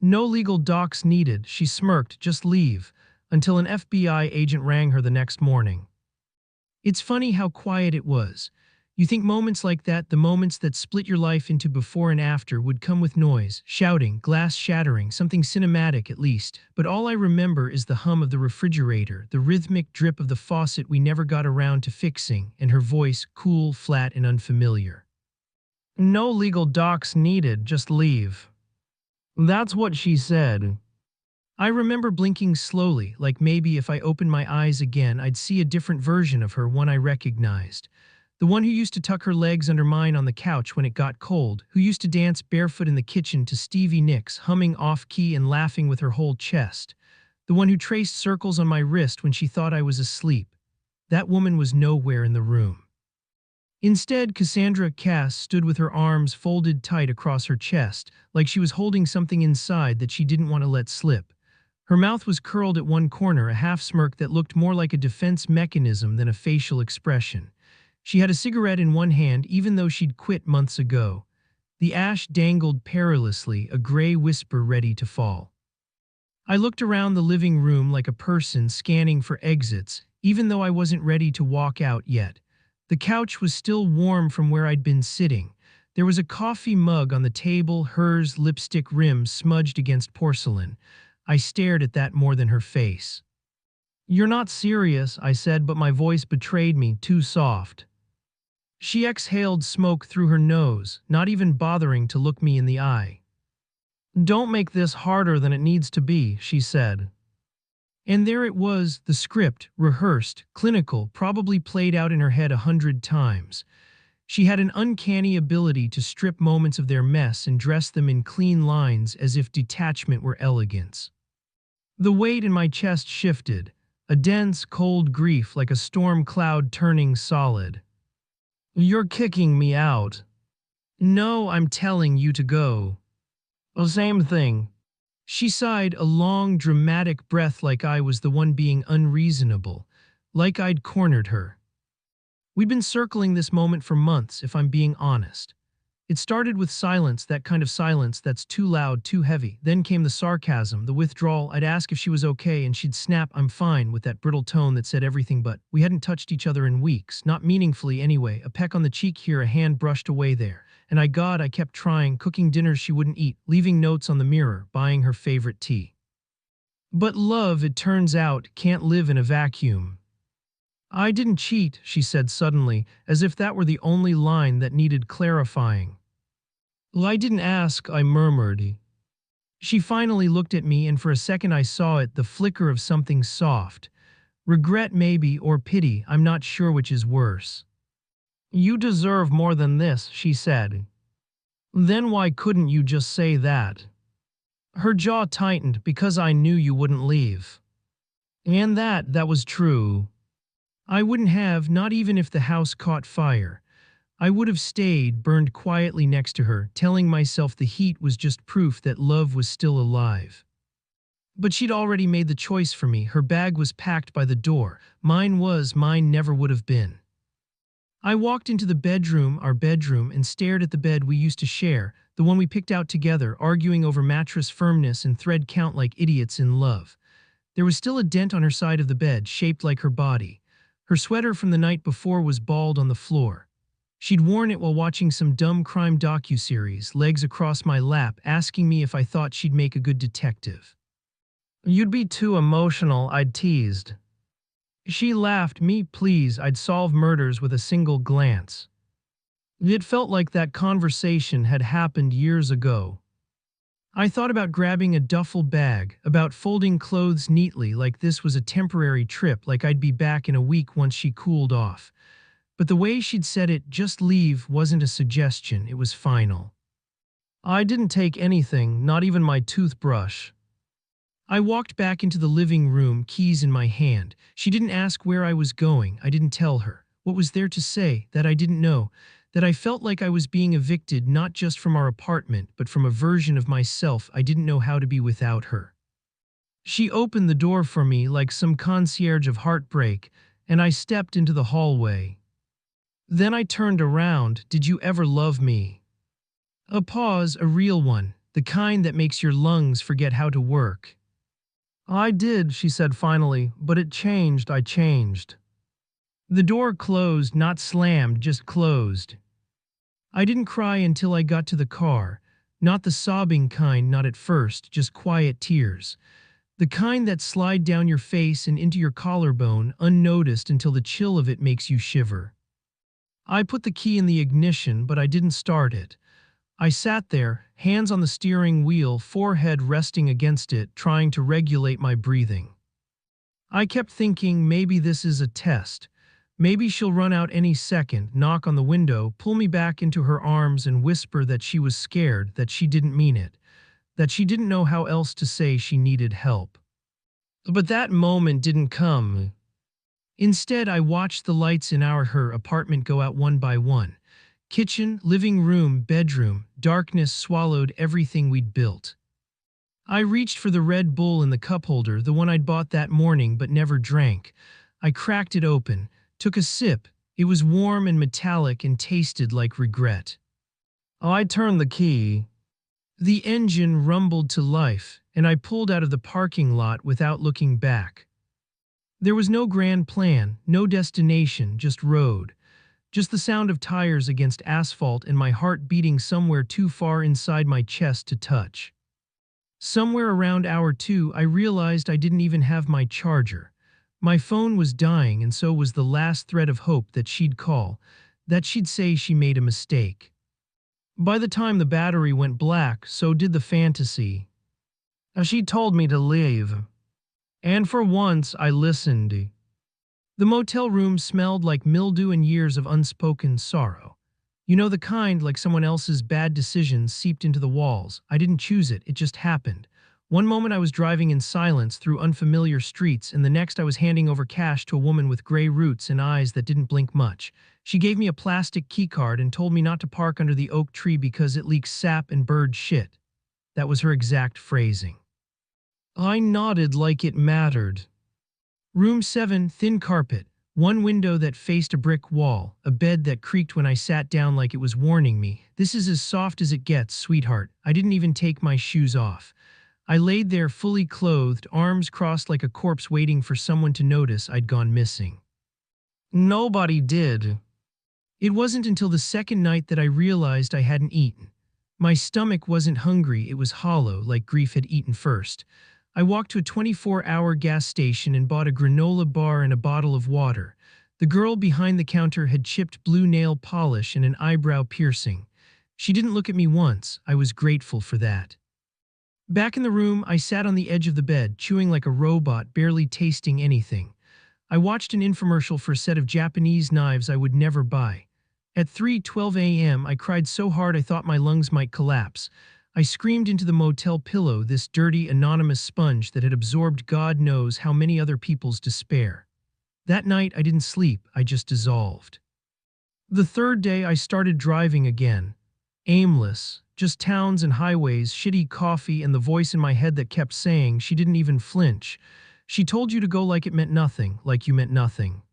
No legal docs needed, she smirked, just leave, until an FBI agent rang her the next morning. It's funny how quiet it was. You think moments like that, the moments that split your life into before and after, would come with noise, shouting, glass shattering, something cinematic at least. But all I remember is the hum of the refrigerator, the rhythmic drip of the faucet we never got around to fixing, and her voice, cool, flat, and unfamiliar. No legal docs needed, just leave. That's what she said. I remember blinking slowly, like maybe if I opened my eyes again, I'd see a different version of her, one I recognized. The one who used to tuck her legs under mine on the couch when it got cold, who used to dance barefoot in the kitchen to Stevie Nicks, humming off-key and laughing with her whole chest. The one who traced circles on my wrist when she thought I was asleep. That woman was nowhere in the room. Instead, Cassandra Cass stood with her arms folded tight across her chest, like she was holding something inside that she didn't want to let slip. Her mouth was curled at one corner, a half-smirk that looked more like a defense mechanism than a facial expression. She had a cigarette in one hand, even though she'd quit months ago. The ash dangled perilously, a gray whisper ready to fall. I looked around the living room like a person scanning for exits, even though I wasn't ready to walk out yet. The couch was still warm from where I'd been sitting. There was a coffee mug on the table, hers lipstick rim smudged against porcelain. I stared at that more than her face. "You're not serious," I said, but my voice betrayed me, too soft. She exhaled smoke through her nose, not even bothering to look me in the eye. "Don't make this harder than it needs to be," she said. And there it was, the script, rehearsed, clinical, probably played out in her head 100 times. She had an uncanny ability to strip moments of their mess and dress them in clean lines as if detachment were elegance. The weight in my chest shifted, a dense, cold grief like a storm cloud turning solid. "You're kicking me out." "No, I'm telling you to go." "Oh, same thing." She sighed, a long, dramatic breath, like I was the one being unreasonable, like I'd cornered her. We'd been circling this moment for months, if I'm being honest. It started with silence, that kind of silence that's too loud, too heavy. Then came the sarcasm, the withdrawal. I'd ask if she was okay and she'd snap, "I'm fine," with that brittle tone that said everything but. We hadn't touched each other in weeks, not meaningfully anyway. A peck on the cheek here, a hand brushed away there. And I kept trying, cooking dinners she wouldn't eat, leaving notes on the mirror, buying her favorite tea. But love, it turns out, can't live in a vacuum. "I didn't cheat," she said suddenly, as if that were the only line that needed clarifying. "Well, I didn't ask," I murmured. She finally looked at me, and for a second I saw it, the flicker of something soft. Regret maybe, or pity, I'm not sure which is worse. "You deserve more than this," she said. "Then why couldn't you just say that?" Her jaw tightened, "Because I knew you wouldn't leave." And that was true. I wouldn't have, not even if the house caught fire. I would have stayed, burned quietly next to her, telling myself the heat was just proof that love was still alive. But she'd already made the choice for me. Her bag was packed by the door. Mine never would have been. I walked into the bedroom, our bedroom, and stared at the bed we used to share, the one we picked out together, arguing over mattress firmness and thread count like idiots in love. There was still a dent on her side of the bed, shaped like her body. Her sweater from the night before was balled on the floor. She'd worn it while watching some dumb crime docuseries, legs across my lap, asking me if I thought she'd make a good detective. "You'd be too emotional," I'd teased. She laughed. "Me, please, I'd solve murders with a single glance." It felt like that conversation had happened years ago. I thought about grabbing a duffel bag, about folding clothes neatly like this was a temporary trip, like I'd be back in a week once she cooled off. But the way she'd said it, "just leave," wasn't a suggestion, it was final. I didn't take anything, not even my toothbrush. I walked back into the living room, keys in my hand. She didn't ask where I was going, I didn't tell her. What was there to say that I didn't know? That I felt like I was being evicted not just from our apartment, but from a version of myself I didn't know how to be without her. She opened the door for me like some concierge of heartbreak, and I stepped into the hallway. Then I turned around. "Did you ever love me?" A pause, a real one. the kind that makes your lungs forget how to work. I did, she said finally, but it changed, I changed. The door closed, not slammed, just closed. I didn't cry until I got to the car, not the sobbing kind, not at first, just quiet tears. The kind that slide down your face and into your collarbone, unnoticed until the chill of it makes you shiver. I put the key in the ignition, but I didn't start it. I sat there, hands on the steering wheel, forehead resting against it, trying to regulate my breathing. I kept thinking maybe this is a test. Maybe she'll run out any second, knock on the window, pull me back into her arms and whisper that she was scared, that she didn't mean it, that she didn't know how else to say she needed help. But that moment didn't come. Instead, I watched the lights in her apartment go out one by one. Kitchen, living room, bedroom, darkness swallowed everything we'd built. I reached for the Red Bull in the cup holder, the one I'd bought that morning but never drank. I cracked it open, took a sip. It was warm and metallic and tasted like regret. I turned the key. The engine rumbled to life, and I pulled out of the parking lot without looking back. There was no grand plan, no destination, just road. Just the sound of tires against asphalt and my heart beating somewhere too far inside my chest to touch. Somewhere around hour 2, I realized I didn't even have my charger. My phone was dying, and so was the last thread of hope that she'd call, that she'd say she made a mistake. By the time the battery went black, so did the fantasy. She told me to leave. And for once, I listened. The motel room smelled like mildew and years of unspoken sorrow. You know, the kind like someone else's bad decisions seeped into the walls. I didn't choose it, it just happened. One moment I was driving in silence through unfamiliar streets, and the next I was handing over cash to a woman with gray roots and eyes that didn't blink much. She gave me a plastic keycard and told me not to park under the oak tree because it leaks sap and bird shit. That was her exact phrasing. I nodded like it mattered. Room 7, thin carpet, one window that faced a brick wall, a bed that creaked when I sat down like it was warning me. This is as soft as it gets, sweetheart. I didn't even take my shoes off. I laid there fully clothed, arms crossed like a corpse waiting for someone to notice I'd gone missing. Nobody did. It wasn't until the second night that I realized I hadn't eaten. My stomach wasn't hungry, it was hollow, like grief had eaten first. I walked to a 24-hour gas station and bought a granola bar and a bottle of water. The girl behind the counter had chipped blue nail polish and an eyebrow piercing. She didn't look at me once. I was grateful for that. Back in the room, I sat on the edge of the bed, chewing like a robot, barely tasting anything. I watched an infomercial for a set of Japanese knives I would never buy. At 3:12 a.m., I cried so hard I thought my lungs might collapse. I screamed into the motel pillow, this dirty, anonymous sponge that had absorbed God knows how many other people's despair. That night, I didn't sleep, I just dissolved. The third day, I started driving again. Aimless, just towns and highways, shitty coffee, and the voice in my head that kept saying she didn't even flinch. She told you to go like it meant nothing, like you meant nothing.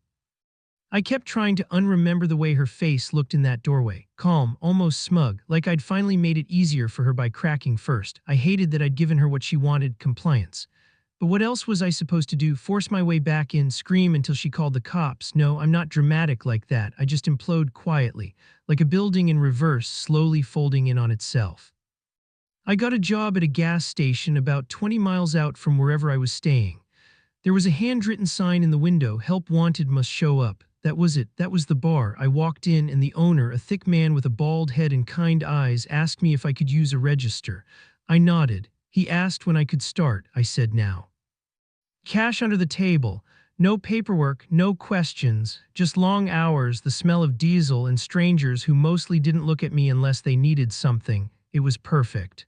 I kept trying to unremember the way her face looked in that doorway, calm, almost smug, like I'd finally made it easier for her by cracking first. I hated that I'd given her what she wanted, compliance. But what else was I supposed to do? Force my way back in, scream until she called the cops? No, I'm not dramatic like that. I just implode quietly, like a building in reverse, slowly folding in on itself. I got a job at a gas station about 20 miles out from wherever I was staying. There was a handwritten sign in the window, "Help wanted, must show up." That was it. That was the bar. I walked in and the owner, a thick man with a bald head and kind eyes, asked me if I could use a register. I nodded. He asked when I could start. I said now. Cash under the table. No paperwork, no questions, just long hours, the smell of diesel, and strangers who mostly didn't look at me unless they needed something. It was perfect.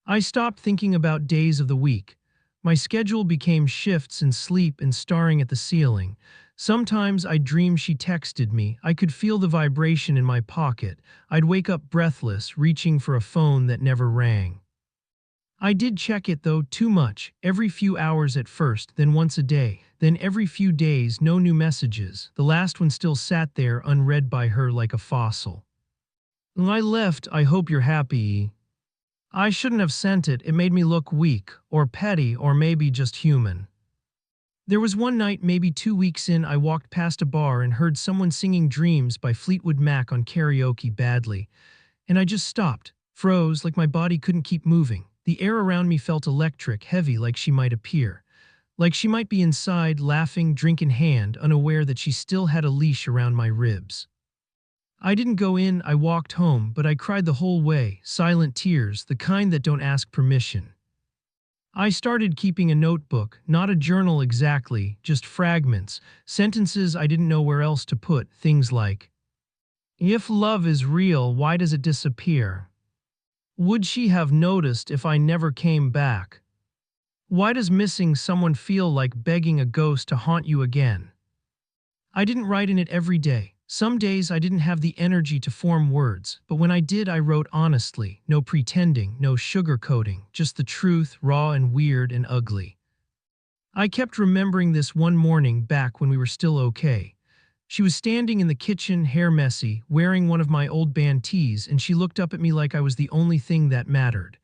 I stopped thinking about days of the week. My schedule became shifts and sleep and staring at the ceiling. Sometimes I'd dream she texted me. I could feel the vibration in my pocket. I'd wake up breathless, reaching for a phone that never rang. I did check it though, too much, every few hours at first, then once a day, then every few days, no new messages. The last one still sat there unread by her like a fossil. I left, I hope you're happy. I shouldn't have sent it. It made me look weak, or petty, or maybe just human. There was one night, maybe 2 weeks in, I walked past a bar and heard someone singing Dreams by Fleetwood Mac on karaoke badly, and I just stopped, froze like my body couldn't keep moving. The air around me felt electric, heavy like she might appear. Like she might be inside, laughing, drink in hand, unaware that she still had a leash around my ribs. I didn't go in, I walked home, but I cried the whole way, silent tears, the kind that don't ask permission. I started keeping a notebook, not a journal exactly, just fragments, sentences I didn't know where else to put, things like, "If love is real, why does it disappear? Would she have noticed if I never came back? Why does missing someone feel like begging a ghost to haunt you again?" I didn't write in it every day. Some days I didn't have the energy to form words, but when I did, I wrote honestly, no pretending, no sugarcoating, just the truth, raw and weird and ugly. I kept remembering this one morning back when we were still okay. She was standing in the kitchen, hair messy, wearing one of my old band tees, and she looked up at me like I was the only thing that mattered.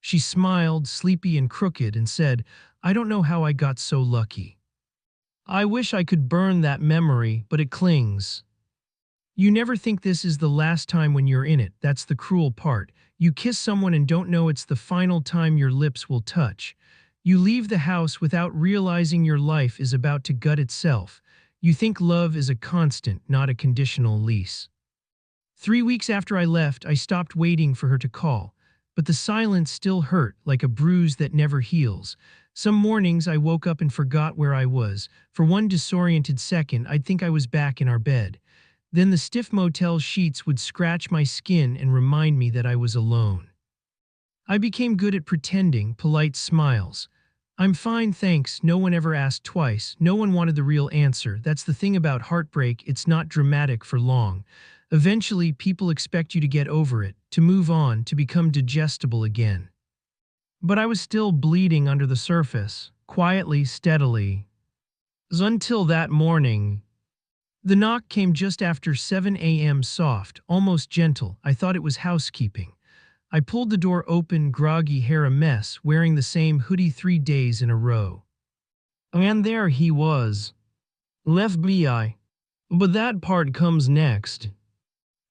She smiled, sleepy and crooked, and said, "I don't know how I got so lucky. I wish I could burn that memory, but it clings." You never think this is the last time when you're in it. That's the cruel part. You kiss someone and don't know it's the final time your lips will touch. You leave the house without realizing your life is about to gut itself. You think love is a constant, not a conditional lease. 3 weeks after I left, I stopped waiting for her to call. But the silence still hurt, like a bruise that never heals. Some mornings I woke up and forgot where I was. For one disoriented second, I'd think I was back in our bed. Then the stiff motel sheets would scratch my skin and remind me that I was alone. I became good at pretending, polite smiles. "I'm fine, thanks." No one ever asked twice. No one wanted the real answer. That's the thing about heartbreak, it's not dramatic for long. Eventually, people expect you to get over it, to move on, to become digestible again. But I was still bleeding under the surface, quietly, steadily. Until that morning. The knock came just after 7 a.m., soft, almost gentle. I thought it was housekeeping. I pulled the door open, groggy, hair a mess, wearing the same hoodie 3 days in a row. And there he was. FBI. But that part comes next.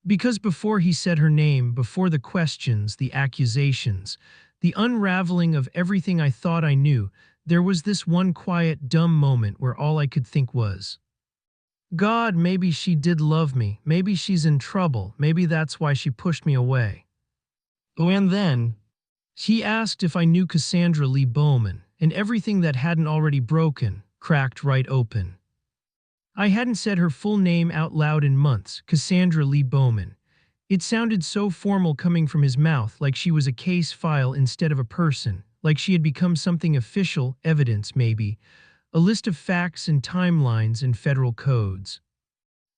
Because before he said her name, before the questions, the accusations, the unraveling of everything I thought I knew, there was this one quiet, dumb moment where all I could think was, God, maybe she did love me. Maybe she's in trouble. Maybe that's why she pushed me away. Oh, and then he asked if I knew Cassandra Lee Bowman, and everything that hadn't already broken, cracked right open. I hadn't said her full name out loud in months, Cassandra Lee Bowman. It sounded so formal coming from his mouth, like she was a case file instead of a person, like she had become something official, evidence maybe, a list of facts and timelines and federal codes.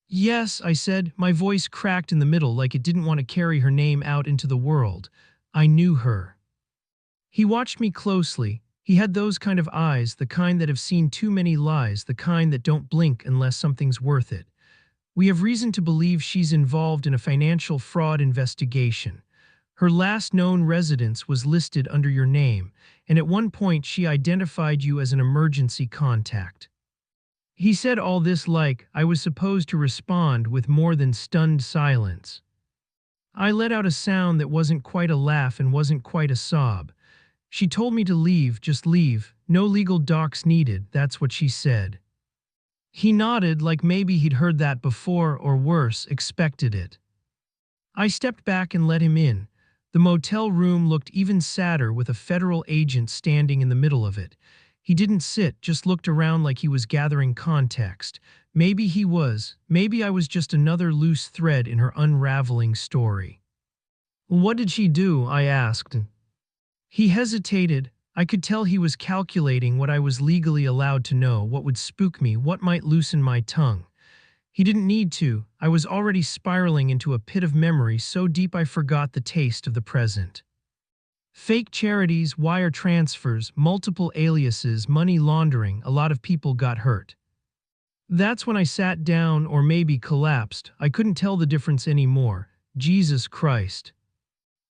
"Yes," I said, my voice cracked in the middle like it didn't want to carry her name out into the world. "I knew her." He watched me closely. He had those kind of eyes, the kind that have seen too many lies, the kind that don't blink unless something's worth it. "We have reason to believe she's involved in a financial fraud investigation. Her last known residence was listed under your name, and at one point she identified you as an emergency contact." He said all this like I was supposed to respond with more than stunned silence. I let out a sound that wasn't quite a laugh and wasn't quite a sob. "She told me to leave, just leave. No legal docs needed," that's what she said. He nodded like maybe he'd heard that before or worse, expected it. I stepped back and let him in. The motel room looked even sadder with a federal agent standing in the middle of it. He didn't sit, just looked around like he was gathering context. Maybe he was. Maybe I was just another loose thread in her unraveling story. "What did she do?" I asked. He hesitated. I could tell he was calculating what I was legally allowed to know, what would spook me, what might loosen my tongue. He didn't need to. I was already spiraling into a pit of memory so deep I forgot the taste of the present. Fake charities, wire transfers, multiple aliases, money laundering, a lot of people got hurt. That's when I sat down or maybe collapsed. I couldn't tell the difference anymore. Jesus Christ.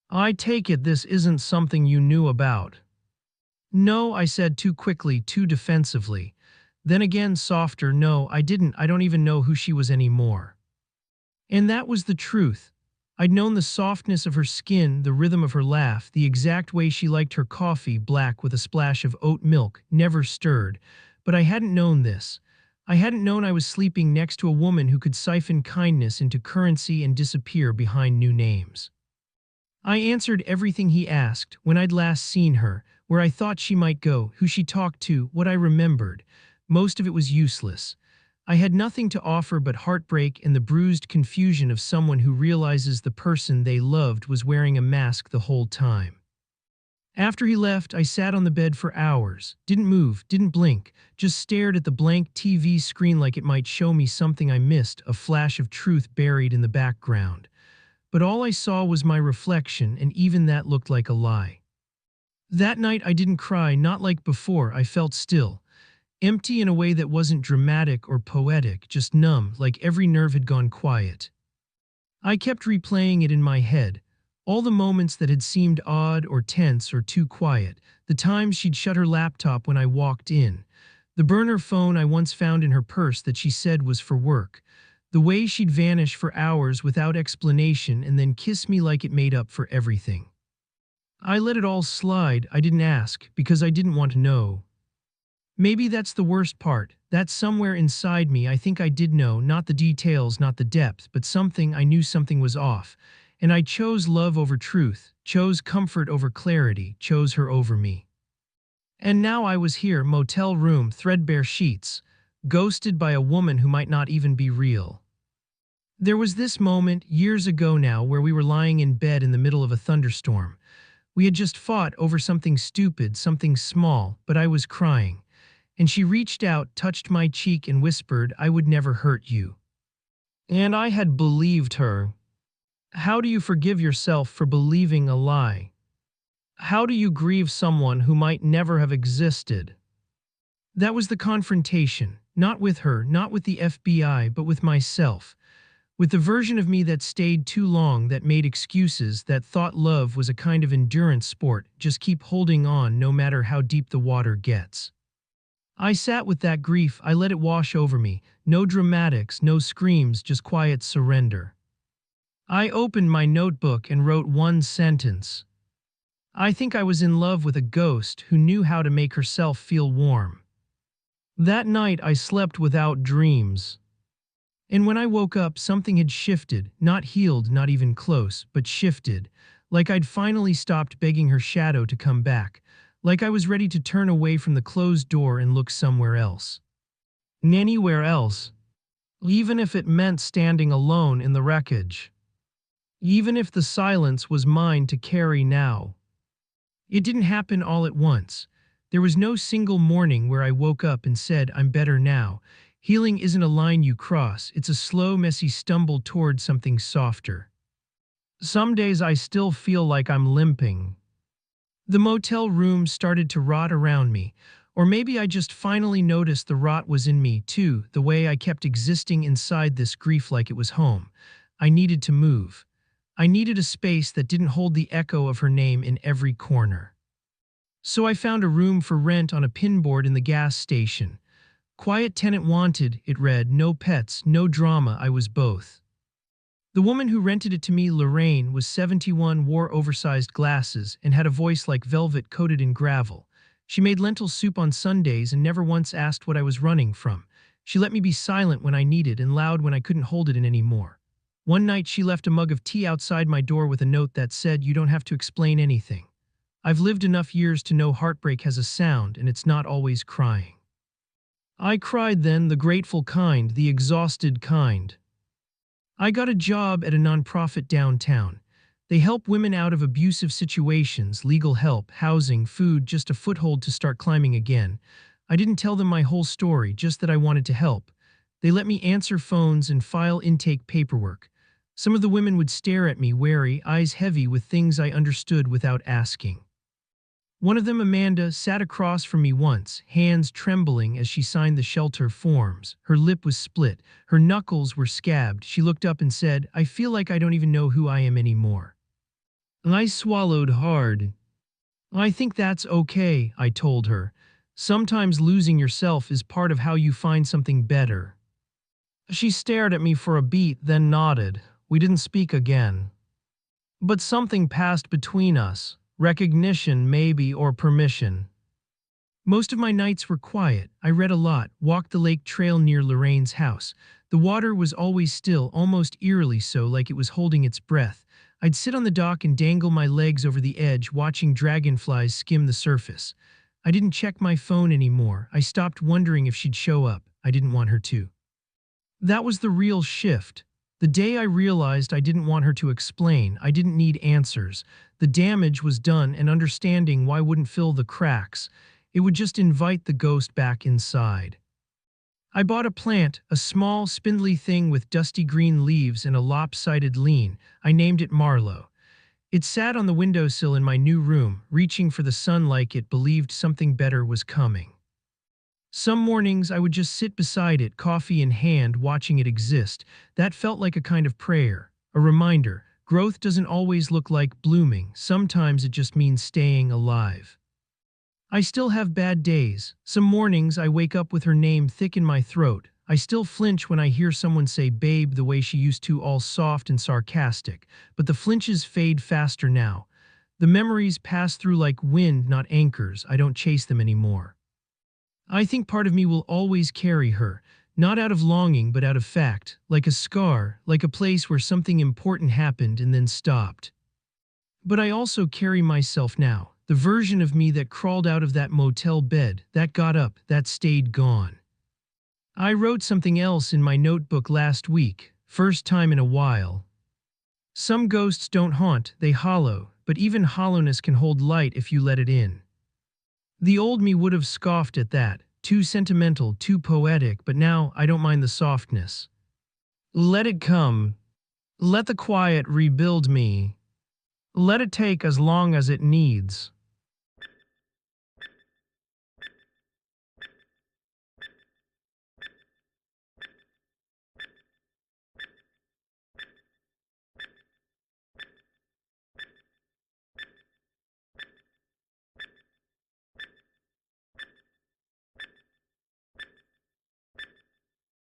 I take it this isn't something you knew about. No, I said too quickly, too defensively. Then again, softer, no, I didn't. I don't even know who she was anymore. And that was the truth. I'd known the softness of her skin, the rhythm of her laugh, the exact way she liked her coffee, black with a splash of oat milk, never stirred. But I hadn't known this. I hadn't known I was sleeping next to a woman who could siphon kindness into currency and disappear behind new names. I answered everything he asked, when I'd last seen her, where I thought she might go, who she talked to, what I remembered. Most of it was useless. I had nothing to offer but heartbreak and the bruised confusion of someone who realizes the person they loved was wearing a mask the whole time. After he left, I sat on the bed for hours, didn't move, didn't blink, just stared at the blank TV screen like it might show me something I missed, a flash of truth buried in the background. But all I saw was my reflection, and even that looked like a lie. That night I didn't cry, not like before. I felt still. Empty in a way that wasn't dramatic or poetic, just numb, like every nerve had gone quiet. I kept replaying it in my head. All the moments that had seemed odd or tense or too quiet. The times she'd shut her laptop when I walked in. The burner phone I once found in her purse that she said was for work. The way she'd vanish for hours without explanation and then kiss me like it made up for everything. I let it all slide. I didn't ask, because I didn't want to know. Maybe that's the worst part, that somewhere inside me I think I did know, not the details, not the depth, but something. I knew something was off. And I chose love over truth, chose comfort over clarity, chose her over me. And now I was here, motel room, threadbare sheets, ghosted by a woman who might not even be real. There was this moment, years ago now, where we were lying in bed in the middle of a thunderstorm. We had just fought over something stupid, something small, but I was crying. And she reached out, touched my cheek, and whispered, "I would never hurt you." And I had believed her. How do you forgive yourself for believing a lie? How do you grieve someone who might never have existed? That was the confrontation, not with her, not with the FBI, but with myself. With the version of me that stayed too long, that made excuses, that thought love was a kind of endurance sport, just keep holding on no matter how deep the water gets. I sat with that grief, I let it wash over me, no dramatics, no screams, just quiet surrender. I opened my notebook and wrote one sentence. I think I was in love with a ghost who knew how to make herself feel warm. That night I slept without dreams. And when I woke up, something had shifted, not healed, not even close, but shifted, like I'd finally stopped begging her shadow to come back, like I was ready to turn away from the closed door and look somewhere else. Anywhere else. Even if it meant standing alone in the wreckage. Even if the silence was mine to carry now. It didn't happen all at once. There was no single morning where I woke up and said, "I'm better now." Healing isn't a line you cross, it's a slow, messy stumble toward something softer. Some days I still feel like I'm limping. The motel room started to rot around me, or maybe I just finally noticed the rot was in me too, the way I kept existing inside this grief like it was home. I needed to move. I needed a space that didn't hold the echo of her name in every corner. So I found a room for rent on a pinboard in the gas station. Quiet tenant wanted, it read, no pets, no drama. I was both. The woman who rented it to me, Lorraine, was 71, wore oversized glasses, and had a voice like velvet coated in gravel. She made lentil soup on Sundays and never once asked what I was running from. She let me be silent when I needed and loud when I couldn't hold it in anymore. One night she left a mug of tea outside my door with a note that said, "You don't have to explain anything. I've lived enough years to know heartbreak has a sound and it's not always crying." I cried then, the grateful kind, the exhausted kind. I got a job at a nonprofit downtown. They help women out of abusive situations, legal help, housing, food, just a foothold to start climbing again. I didn't tell them my whole story, just that I wanted to help. They let me answer phones and file intake paperwork. Some of the women would stare at me, wary, eyes heavy with things I understood without asking. One of them, Amanda, sat across from me once, hands trembling as she signed the shelter forms. Her lip was split, her knuckles were scabbed. She looked up and said, "I feel like I don't even know who I am anymore." I swallowed hard. I think that's okay, I told her. Sometimes losing yourself is part of how you find something better. She stared at me for a beat, then nodded. We didn't speak again. But something passed between us. Recognition, maybe, or permission. Most of my nights were quiet. I read a lot, walked the lake trail near Lorraine's house. The water was always still, almost eerily so, like it was holding its breath. I'd sit on the dock and dangle my legs over the edge, watching dragonflies skim the surface. I didn't check my phone anymore. I stopped wondering if she'd show up. I didn't want her to. That was the real shift. The day I realized I didn't want her to explain, I didn't need answers. The damage was done, and understanding why wouldn't fill the cracks. It would just invite the ghost back inside. I bought a plant, a small, spindly thing with dusty green leaves and a lopsided lean. I named it Marlowe. It sat on the windowsill in my new room, reaching for the sun like it believed something better was coming. Some mornings I would just sit beside it, coffee in hand, watching it exist. That felt like a kind of prayer, a reminder. Growth doesn't always look like blooming. Sometimes it just means staying alive. I still have bad days. Some mornings I wake up with her name thick in my throat. I still flinch when I hear someone say babe the way she used to, all soft and sarcastic. But the flinches fade faster now. The memories pass through like wind, not anchors. I don't chase them anymore. I think part of me will always carry her, not out of longing but out of fact, like a scar, like a place where something important happened and then stopped. But I also carry myself now, the version of me that crawled out of that motel bed, that got up, that stayed gone. I wrote something else in my notebook last week, first time in a while. Some ghosts don't haunt, they hollow, but even hollowness can hold light if you let it in. The old me would have scoffed at that, too sentimental, too poetic, but now I don't mind the softness. Let it come. Let the quiet rebuild me. Let it take as long as it needs.